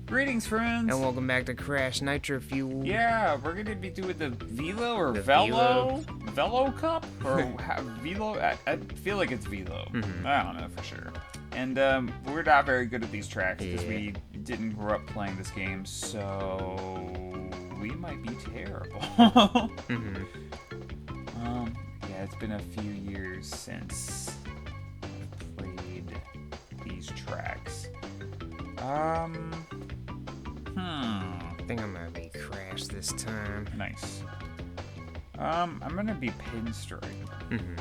Greetings, friends. And welcome back to Crash Nitro-Fueled. Yeah, we're going to be doing the Velo or The Velo? Velo Cup? Or Velo? I feel like it's Velo. Mm-hmm. I don't know for sure. And we're not very good at these tracks because we didn't grow up playing this game, so we might be terrible. Mm-hmm. Yeah, it's been a few years since I played these tracks. I think I'm gonna be Crash this time. Nice. I'm gonna be Pinstripe. Mm-hmm.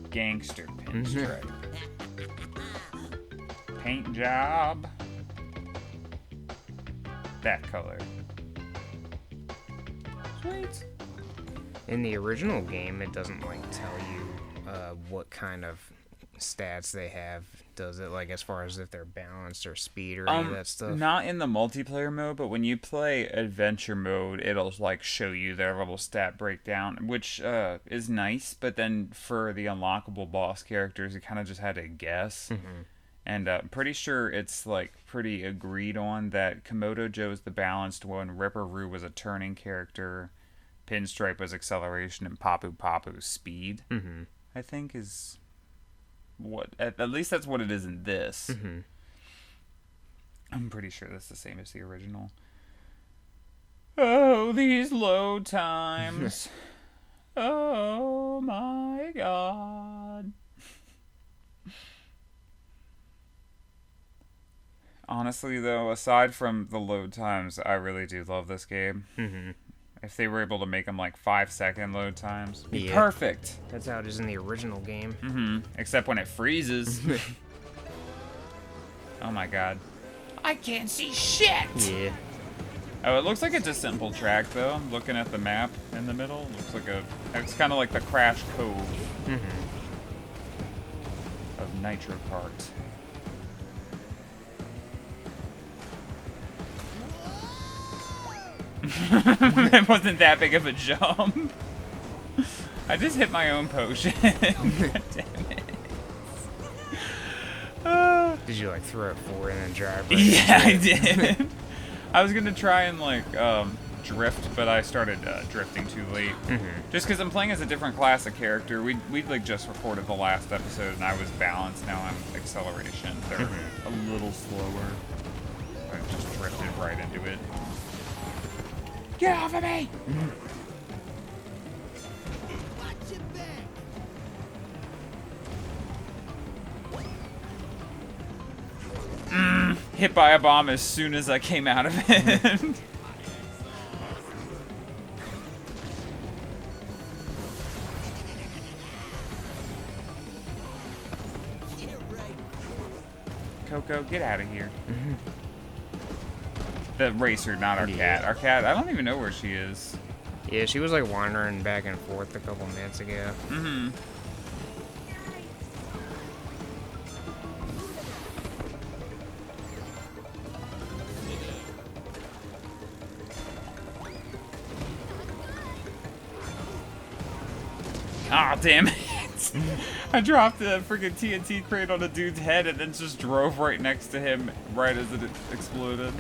Gangster Pinstripe. Paint job. That color. Sweet. In the original game, it doesn't tell you what kind of stats they have. Does it as far as if they're balanced or speed or any of that stuff? Not in the multiplayer mode, but when you play adventure mode, it'll show you their little stat breakdown, which is nice. But then for the unlockable boss characters, you kind of just had to guess. Mm-hmm. And I'm pretty sure it's pretty agreed on that Komodo Joe's the balanced one, Ripper Roo was a turning character, Pinstripe was acceleration, and Papu Papu's speed. Mm-hmm. I think is what at least that's what it is in this. Mm-hmm. I'm pretty sure that's the same as the original. Oh, these load times. Oh my god. Honestly, though, aside from the load times, I really do love this game. Mm-hmm. If they were able to make them 5-second load times, be Yeah. perfect. That's how it is in the original game. Mm-hmm. Except when it freezes. Oh my god. I can't see shit! Yeah. Oh, it looks like it's a simple track, though. Looking at the map in the middle, looks like it's kind of like the Crash Cove Mm-hmm. of Nitro Kart. It wasn't that big of a jump. I just hit my own potion. God damn it. Did you throw it forward and then drive? Yeah, I did. I was gonna try and drift, but I started drifting too late. Mm-hmm. Just because I'm playing as a different class of character. We just recorded the last episode, and I was balanced. Now I'm acceleration. They're a little slower. I just drifted right into it. Get off of me! Hit by a bomb as soon as I came out of it. Coco, get out of here. The racer, not our cat. Our cat, I don't even know where she is. Yeah, she was wandering back and forth a couple minutes ago. Mm-hmm. Ah, damn it. I dropped the freaking TNT crate on a dude's head and then just drove right next to him right as it exploded.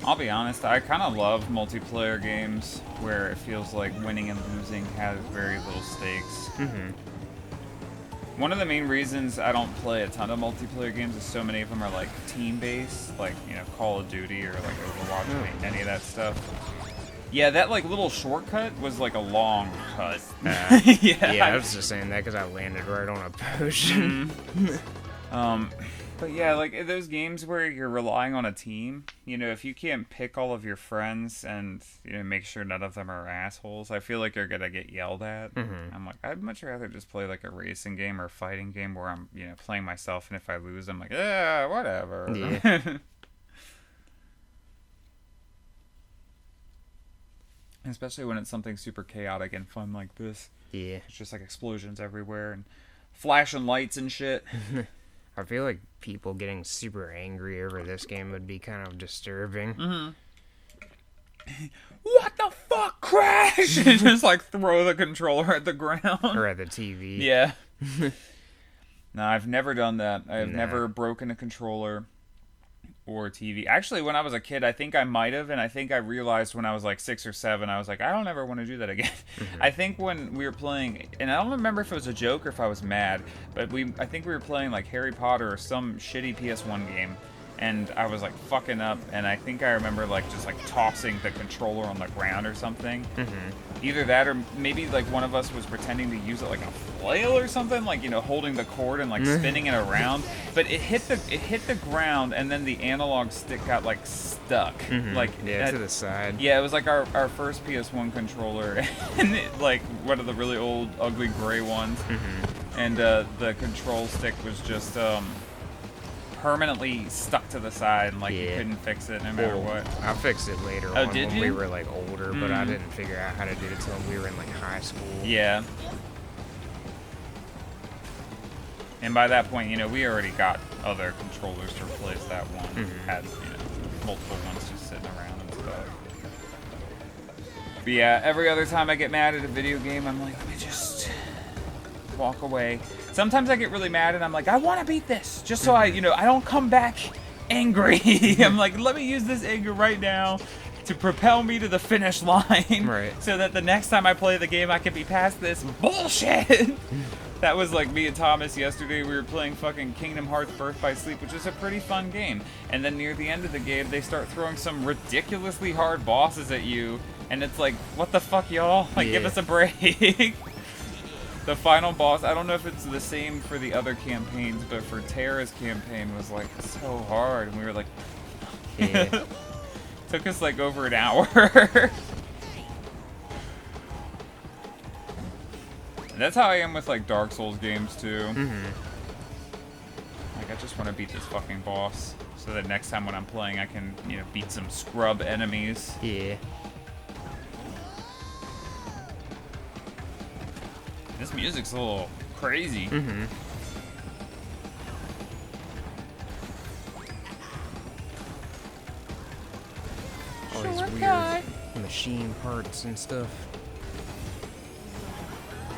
I'll be honest, I kind of love multiplayer games where it feels like winning and losing has very little stakes. Mm-hmm. One of the main reasons I don't play a ton of multiplayer games is so many of them are team-based, Call of Duty or Overwatch, any of that stuff. Yeah, that little shortcut was a long cut. Yeah, I was just saying that because I landed right on a potion. But yeah, those games where you're relying on a team, if you can't pick all of your friends and make sure none of them are assholes, I feel like you're gonna get yelled at. Mm-hmm. I'm I'd much rather just play a racing game or a fighting game where I'm playing myself, and if I lose, I'm yeah, whatever. Yeah. Especially when it's something super chaotic and fun like this. Yeah. It's just explosions everywhere and flashing lights and shit. I feel like people getting super angry over this game would be kind of disturbing. Mm-hmm. what the fuck, crash, and just like throw the controller at the ground. Or at the TV. Yeah. No, I've never done that. I have Nah. never broken a controller or TV. Actually, when I was a kid, I think I might have, and I think I realized when I was like 6 or 7, I was like, I don't ever want to do that again. I think when we were playing, and I don't remember if it was a joke or if I was mad, but I think we were playing like Harry Potter or some shitty PS1 game, and I was like fucking up, and I think I remember like just like tossing the controller on the ground or something. Either that, or maybe like one of us was pretending to use it like a flail or something, like, you know, holding the cord and like spinning it around. But it hit the ground, and then the analog stick got like stuck, like to the side. Yeah, it was like our first PS1 controller, and like one of the really old, ugly gray ones, and the control stick was just permanently stuck to the side, and like you couldn't fix it no matter what. I fixed it later Oh, on did when you? we were like older, but I didn't figure out how to do it until we were in like high school. Yeah. And by that point, you know, we already got other controllers to replace that one. Had, you know, multiple ones just sitting around and stuff. But yeah, every other time I get mad at a video game, I'm like, let me just walk away. Sometimes I get really mad and I'm like, I want to beat this, just so I don't come back angry. I'm like, let me use this anger right now to propel me to the finish line, Right. so that the next time I play the game, I can be past this bullshit. That was like me and Thomas yesterday. We were playing fucking Kingdom Hearts Birth by Sleep, which is a pretty fun game. And then near the end of the game, they start throwing some ridiculously hard bosses at you. And it's like, what the fuck, y'all? Like, give us a break. The final boss, I don't know if it's the same for the other campaigns, but for Terra's campaign was like so hard. And we were like, took us like over an hour. That's how I am with like Dark Souls games too. Like, I just want to beat this fucking boss, so that next time when I'm playing, I can, you know, beat some scrub enemies. Yeah. This music's a little crazy. All these weird machine parts and stuff.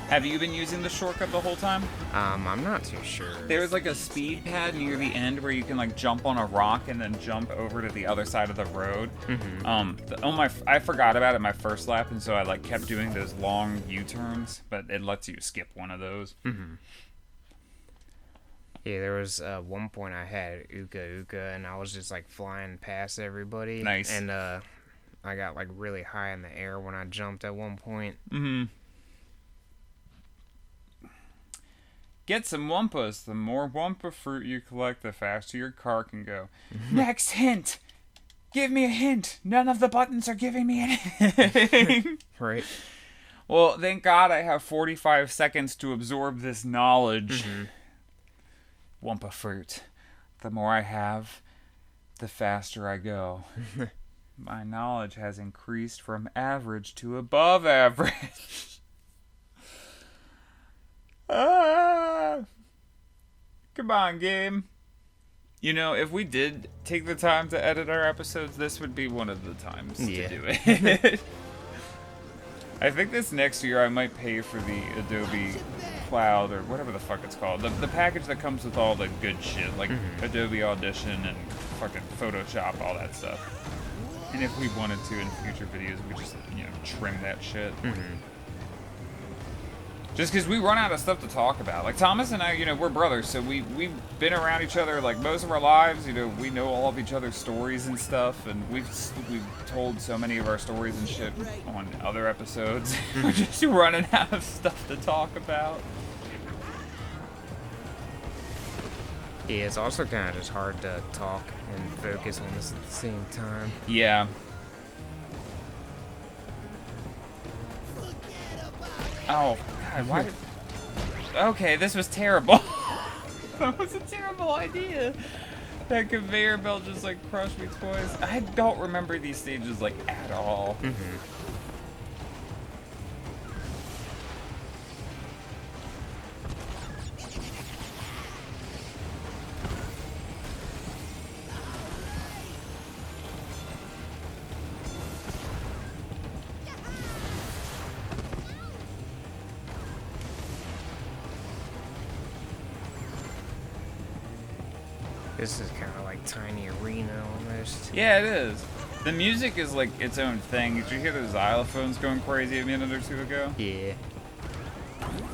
Have you been using the shortcut the whole time? I'm not too sure. There's like a speed pad near the end where you can like jump on a rock and then jump over to the other side of the road. I forgot about it my first lap, and so I like kept doing those long U-turns, but it lets you skip one of those. Yeah, there was one point I had Uka Uka, and I was just like flying past everybody. Nice. And I got like really high in the air when I jumped at one point. Get some Wumpas. The more Wumpa fruit you collect, the faster your car can go. Next hint. Give me a hint. None of the buttons are giving me anything. Right. Well, thank God I have 45 seconds to absorb this knowledge. Wumpa fruit. The more I have, the faster I go. My knowledge has increased from average to above average. Come on, game. You know, if we did take the time to edit our episodes, this would be one of the times to do it. I think this next year I might pay for the Adobe Cloud, or whatever the fuck it's called. The package that comes with all the good shit, like Adobe Audition and fucking Photoshop, all that stuff. And if we wanted to in future videos, we just, you know, trim that shit. Just because we run out of stuff to talk about. Like, Thomas and I, you know, we're brothers, so we've been around each other, like, most of our lives. You know, we know all of each other's stories and stuff, and we've told so many of our stories and shit on other episodes. We're just running out of stuff to talk about. Yeah, it's also kind of just hard to talk and focus on this at the same time. Yeah. Oh, God, why did... Okay, this was terrible. That was a terrible idea. That conveyor belt just, like, crushed me twice. I don't remember these stages, like, at all. This is kind of like Tiny Arena almost. Yeah, it is. The music is like its own thing. Did you hear the xylophones going crazy a minute or two ago? Yeah.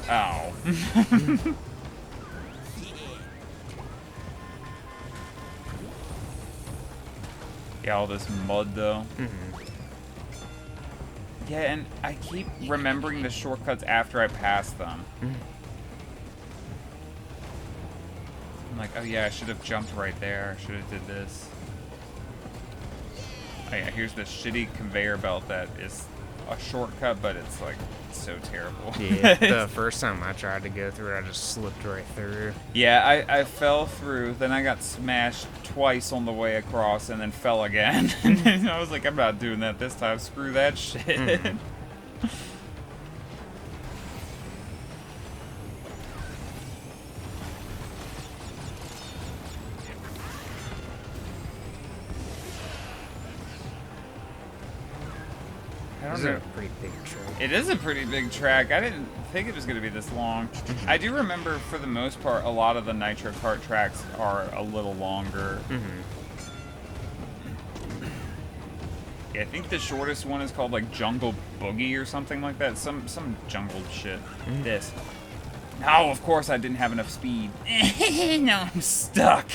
Ow. Yeah, all this mud though. Yeah, and I keep remembering the shortcuts after I pass them. I'm like, oh yeah, I should have jumped right there. I should have did this. Oh yeah, here's this shitty conveyor belt that is a shortcut, but it's like so terrible. Yeah, the first time I tried to go through it, I just slipped right through. Yeah, I fell through, then I got smashed twice on the way across, and then fell again. And I was like, I'm not doing that this time. Screw that shit. I This don't is know. a pretty big track. It is a pretty big track. I didn't think it was going to be this long. I do remember, for the most part, a lot of the Nitro Kart tracks are a little longer. Yeah, I think the shortest one is called like Jungle Boogie or something like that. Some jungled shit. This. Oh, of course I didn't have enough speed. Now I'm stuck.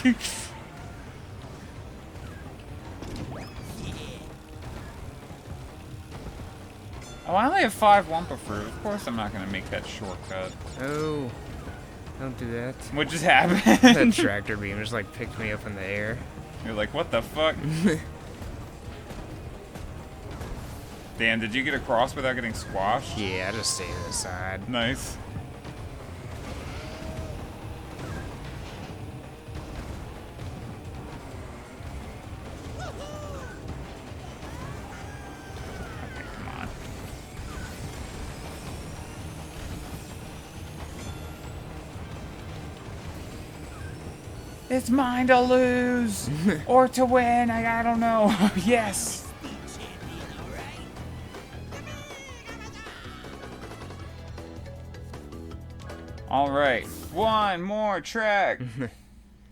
Oh, I only have 5 Wumpa Fruit. Of course I'm not going to make that shortcut. Oh, don't do that. What just That happened? tractor beam just like picked me up in the air. You're like, what the fuck? Damn, did you get across without getting squashed? Yeah, I just stayed to the side. Nice. Okay, come on. It's mine to lose or to win. I don't know. Yes. All right, one more track.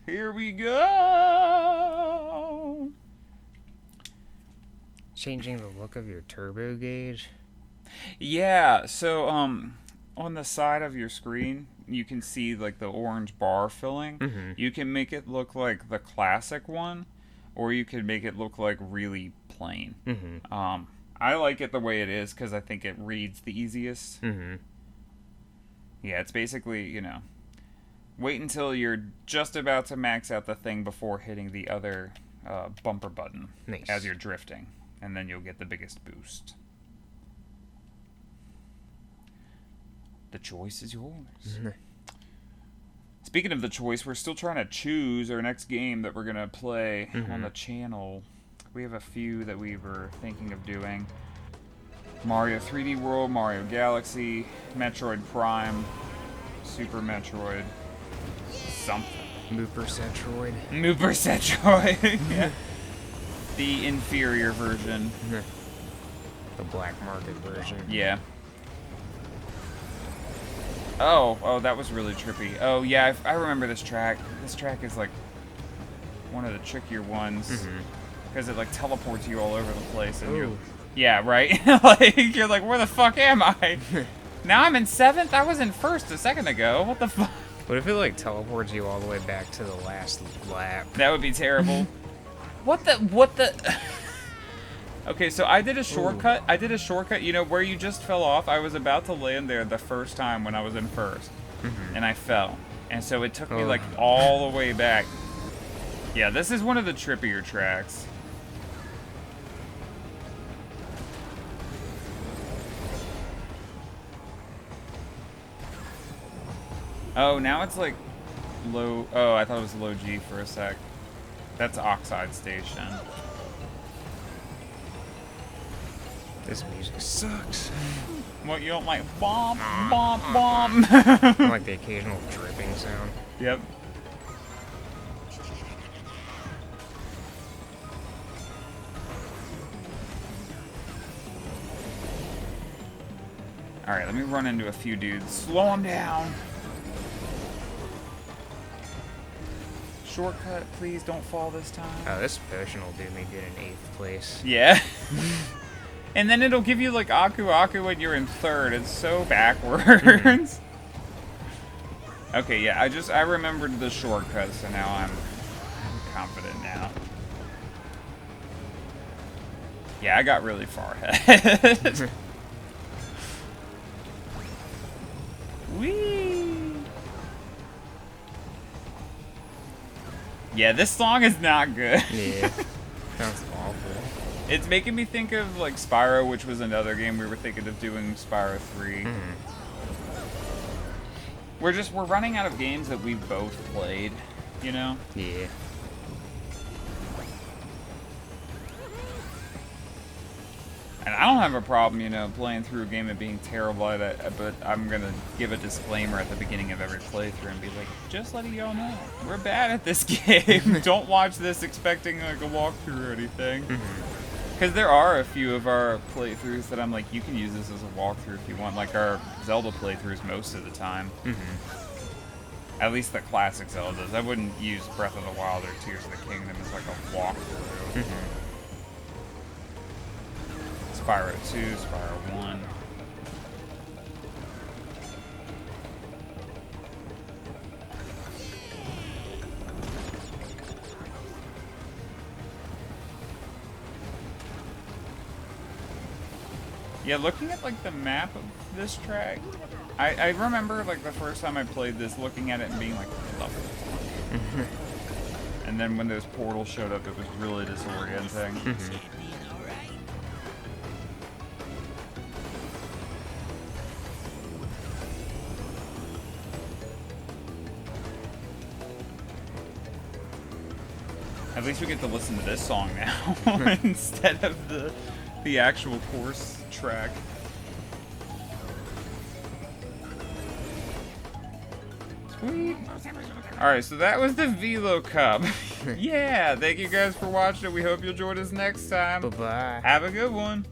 Here we go. Changing the look of your turbo gauge. Yeah, so on the side of your screen, you can see like the orange bar filling. You can make it look like the classic one, or you can make it look like really plain. I like it the way it is because I think it reads the easiest. Yeah, it's basically, you know, wait until you're just about to max out the thing before hitting the other bumper button as you're drifting, and then you'll get the biggest boost. The choice is yours. Speaking of the choice, we're still trying to choose our next game that we're going to play on the channel. We have a few that we were thinking of doing. Mario 3D World, Mario Galaxy, Metroid Prime, Super Metroid, something. Mooper Setroid. Mooper Setroid. Yeah. The inferior version. The black market version. Yeah. Oh, that was really trippy. Oh, yeah, I remember this track. This track is, like, one of the trickier ones. Because it, like, teleports you all over the place. And you're, yeah, right? Like, you're like, where the fuck am I? Now I'm in 7th? I was in 1st a second ago. What the fuck? What if it, like, teleports you all the way back to the last lap? That would be terrible. What the... Okay, so I did a shortcut. I did a shortcut, you know, where you just fell off. I was about to land there the first time when I was in 1st. And I fell. And so it took me, like, all the way back. Yeah, this is one of the trippier tracks. Oh, now it's, like, low... Oh, I thought it was low G for a sec. That's Oxide Station. This music sucks. What, you don't like bomb, bomb, bomb? I like the occasional dripping sound. Yep. Alright, let me run into a few dudes. Slow them down. shortcut. Please don't fall this time. Oh, this potion will do me good in 8th place. Yeah. And then it'll give you like Aku Aku when you're in 3rd. It's so backwards. Okay, yeah, I remembered the shortcut, so now I'm confident now. Yeah, I got really far ahead. Whee! Yeah, this song is not good. Yeah, sounds awful. It's making me think of like Spyro, which was another game we were thinking of doing Spyro 3. We're running out of games that we've both played, you know? Yeah. And I don't have a problem, you know, playing through a game and being terrible at it, but I'm gonna give a disclaimer at the beginning of every playthrough and be like, just letting y'all know, we're bad at this game. Don't watch this expecting like a walkthrough or anything. Because there are a few of our playthroughs that I'm like, you can use this as a walkthrough if you want, like our Zelda playthroughs most of the time. At least the classic Zeldas. I wouldn't use Breath of the Wild or Tears of the Kingdom as like a walkthrough. Spyro 2, Spyro 1. Yeah, looking at like the map of this track, I remember like the first time I played this, looking at it and being like, what the fuck? And then when those portals showed up, it was really disorienting. At least we get to listen to this song now instead of the actual course track. Sweet. Alright, so that was the Velo Cup. Yeah, thank you guys for watching. We hope you'll join us next time. Bye-bye. Have a good one.